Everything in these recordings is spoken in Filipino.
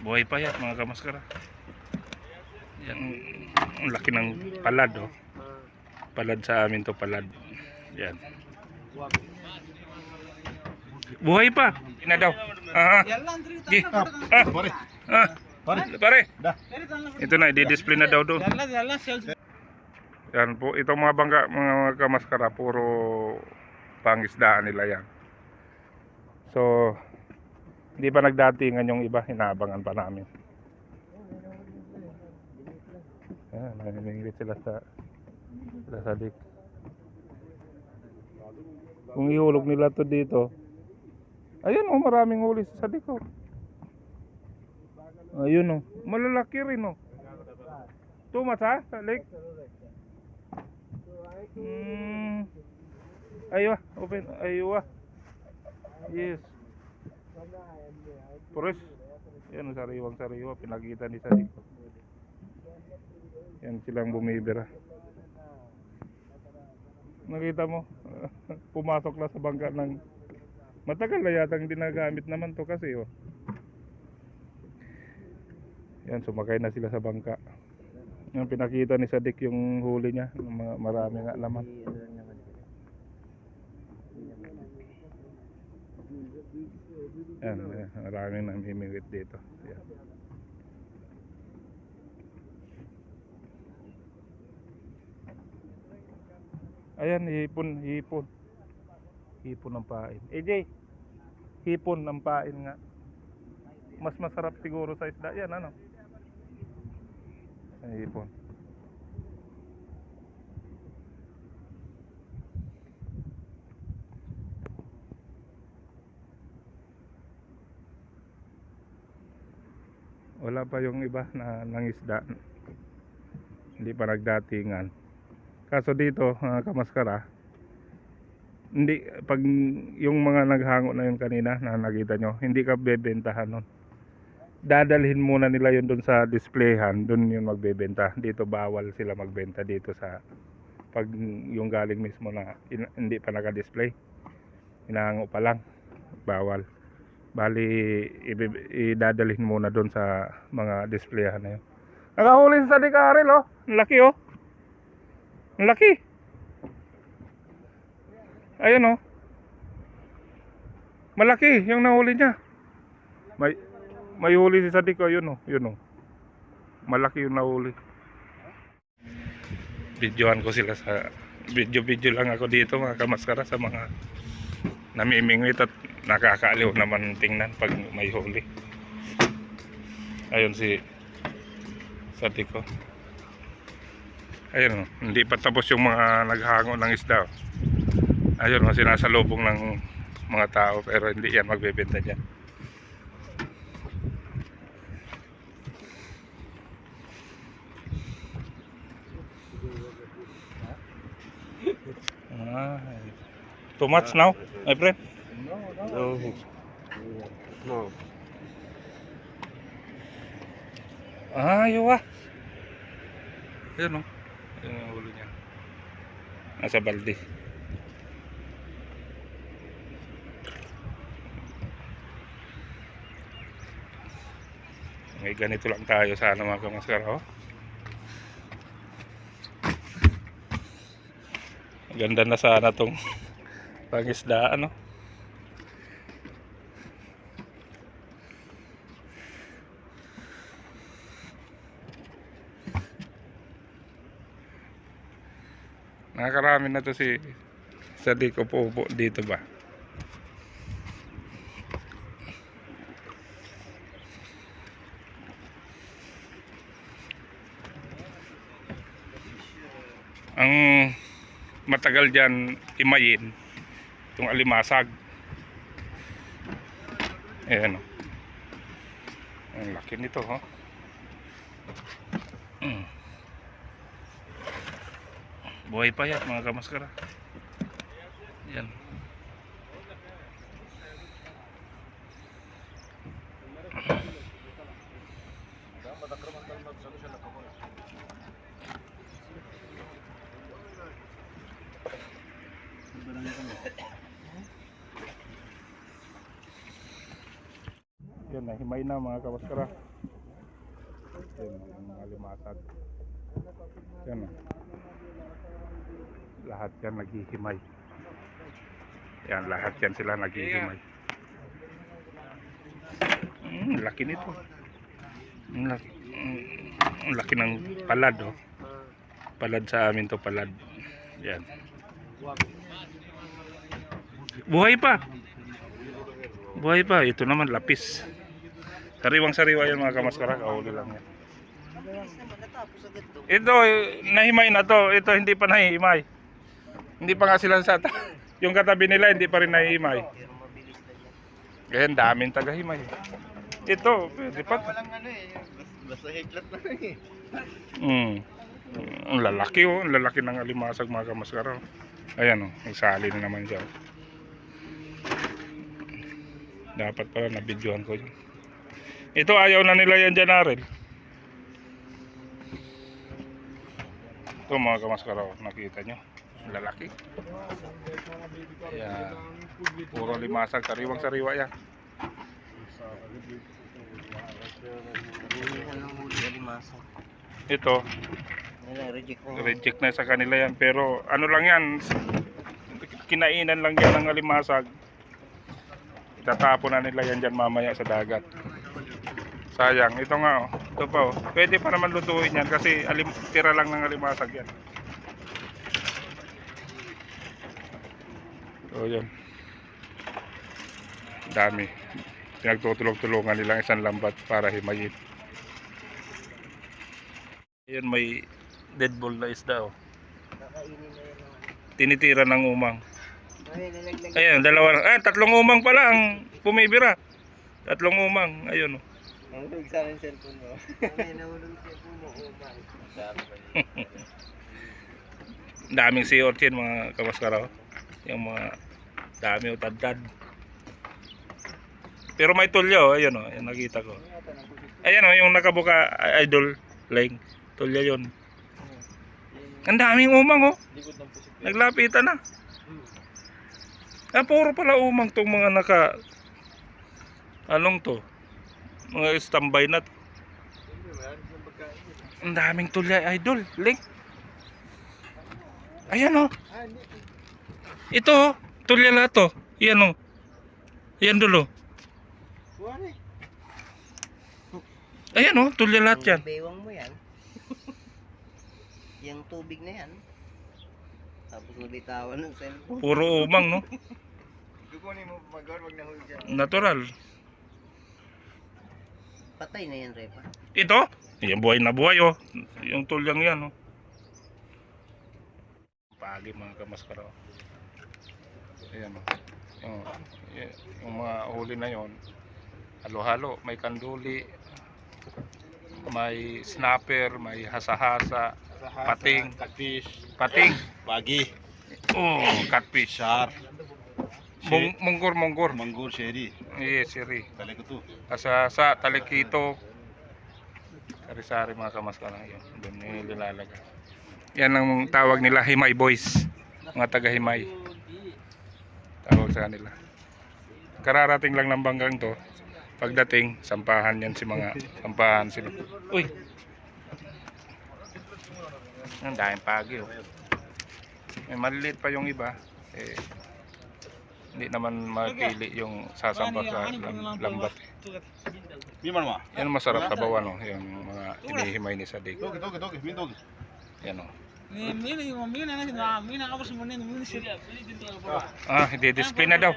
Buhay pa yan mga kamaskara. Yan, ang laki ng palad, oh. Palad sa amin to, palad. Yan. Buhay pa. Ina daw. Pare. Ito na, i-display na daw doon. Yan po, itong mga bangka, mga kamaskara, puro pangisdaan nila yan. So, hindi pa nagdatingan yung iba, hinaabangan pa namin. Ayan, namimingwit sila sa dik. Kung ihulog nila to dito, ayun oh, maraming huli sa dik oh. Ayun oh, malalaki rin oh. Tumas ha, sa lake. Aywa, open, aywa. Yes. Pures. Yan, sariwang-sariwa, pinakita ni Sadik. Yan silang bumibira. Nakita mo, pumasok na sa bangka ng matagal na yatang dinagamit naman to kasi oh. Yan, sumakay na sila sa bangka. Yan, pinakita ni Sadik yung huli niya, marami nga naman. Yan, maraming namimingwit dito. Yan. Ayan, hipon ng pain. AJ, hipon ng pain nga. Mas masarap siguro sa isda yan, ano? Hipon. Wala pa yung iba na nangisda. Hindi pa nagdatingan. Kaso dito, kamaskara, hindi, pag yung mga naghango na yun kanina na nakita nyo, hindi ka bebentahan nun. Dadalhin muna nila yun dun sa displayhan, dun yun magbebenta. Dito bawal sila magbenta dito sa, pag yung galing mismo na hindi pa naka-display, inahango pa lang, bawal. Bali, idadalhin muna dun sa mga displayhan na yun. Nakahuli sa Sadik Arel oh, ang laki oh. Ang laki. Ayun oh. Malaki yung nahuli niya. May huli si Sadik oh, yun oh, yun oh. Malaki yung nahuli. Videoan ko sila sa video lang ako dito mga kamaskara sa mga namimingwit at nakakaaliw naman tingnan pag may huli. Ayun si Sadik oh. Ayun, hindi pa tapos yung mga naghango ng isda. Ayun, sinasalubong ng mga tao pero hindi yan magbebenta dyan. Too much now, my friend? No. Ayaw ah. Ayun oh. Ayun ang ulo niya. Nasa balde. May ganito lang tayo sana mga kamaskara oh. Ganda na sana tong pangisdaan oh. Nakakarami na to si Sadik upo dito ba. Ang matagal dyan imayin itong alimasag. Ayan o. Ang laki nito ho. Buhay pa yan mga kamaskara. Yan. Yan, nahimay na mga kamaskara. Yan, ang mga limasag. Yan, lahat yan naghihimay. Yan, lahat yan sila naghihimay. Laki nito. Ang laki ng palad, oh. Palad sa amin to, palad. Yan. Buhay pa. Buhay pa. Ito naman lapis. Sariwang sariwa yan mga kamaskara. Kahuli lang yan. Ito nahimay na to. Ito hindi pa nahihimay. Hindi pa nga sila sa yung katabi nila hindi pa rin nahihimay. Ganyan daming tagahimay. Ito pwede pa. Basta heklat na eh. Ang lalaki, oh. Ang lalaki ng alimasag mga kamaskara. Ayan, oh. Nagsali na naman siya. Dapat pala nabidyohan ko yun. Ito ayaw na nila yan dyan, Arel. Ito mga kamaskara, oh. Nakita nyo. Ang lalaki. Ayan. Puro limasag. Sariwang sariwa yan. Ito reject na sa kanila yan, pero ano lang yan, kinainan lang yan ng alimasag. Itatapon na nila yan dyan mamaya sa dagat. Sayang. Ito nga, oh. Ito pa, oh. Pwede pa naman lutuin yan kasi tira lang ng alimasag yan. So yan, dami. Pinagtutulog-tulungan nilang isang lambat para himayin. Ayan, may dead ball na isda, oh. Tinitira ng umang. Ayan, tatlong umang pala ang pumibira. Tatlong umang, ayun, oh. Nahulog sana yung cellphone mo. Nahulog yung cellphone mo, umang. Daming sea urchin mga kamaskara, oh. Yung mga dami, oh, tad-tad. Pero may tulyo, oh. Ayun, oh, yung nakita ko. Ayan, oh, yung nakabuka idol lane. Tulya yun. Ang daming umang, oh. Naglapitan na. Puro pala umang tong mga anong to? Mga standby na to. Ang daming tulya, idol. Link. Ayan, oh. Ito, oh. Tulya lahat, oh. Yan, oh. Yan dulo. Ayan, oh. Tulya lahat yan. Bewang mo yan. Yung tubig na yan. Tapos nabitawan ng cellphone. Puro umang, no? Kukunin mo pagod, wag nahulog dyan. Natural. Patay na yan, Repa. Ito? Yan, buhay na buhay, oh. Yung tulyang yan, oh. Pagi mga kamaskara. Ayan, oh. Yung mga huli na yon, halo-halo. May kanduli, may snapper, may hasa-hasa, pating, catfish, pating, bagi, oh, catfish, shark, munggur, sherry, yes, siri, talikutu, hasa-hasa, talikito, sari-sari mga kamaskara. Yun, doon yung nilalagay. Yan ang tawag nila, Himay Boys, mga taga-Himay. Tawag sa kanila. Kararating lang ng banggang to. Pagdating, sampahan yan si mga sampahan sila. Uy! Ang daming pagi, oh. May maliliit pa yung iba. Hindi naman mapili yung sasampa sa lambat. Yan masarap sa bawan, oh. Yung mga inihimay ni Sadik. Yan, oh. Hindi display na daw.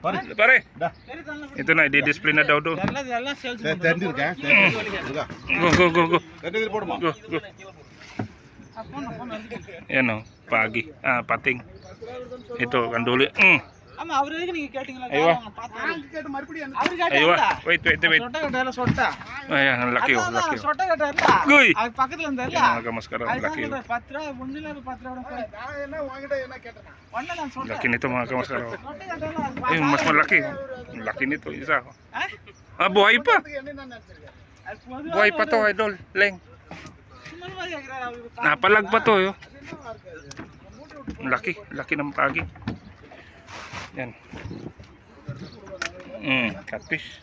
Pare. Ito na, i-display na daw do. Go. Yan, oh, pagi. Pating. Ito, kanduli. Aywa. Wait. Ayan, ang laki, oh, laki. Guy! Mga kamaskara, laki, oh. Laki nito mga kamaskara. Ayun, mas malaki, oh. Laki nito, isa. Buhay pa. Buhay pa to, idol. Leng. Napalag pa to, yo. Laki ng pagi. Yan. Catfish.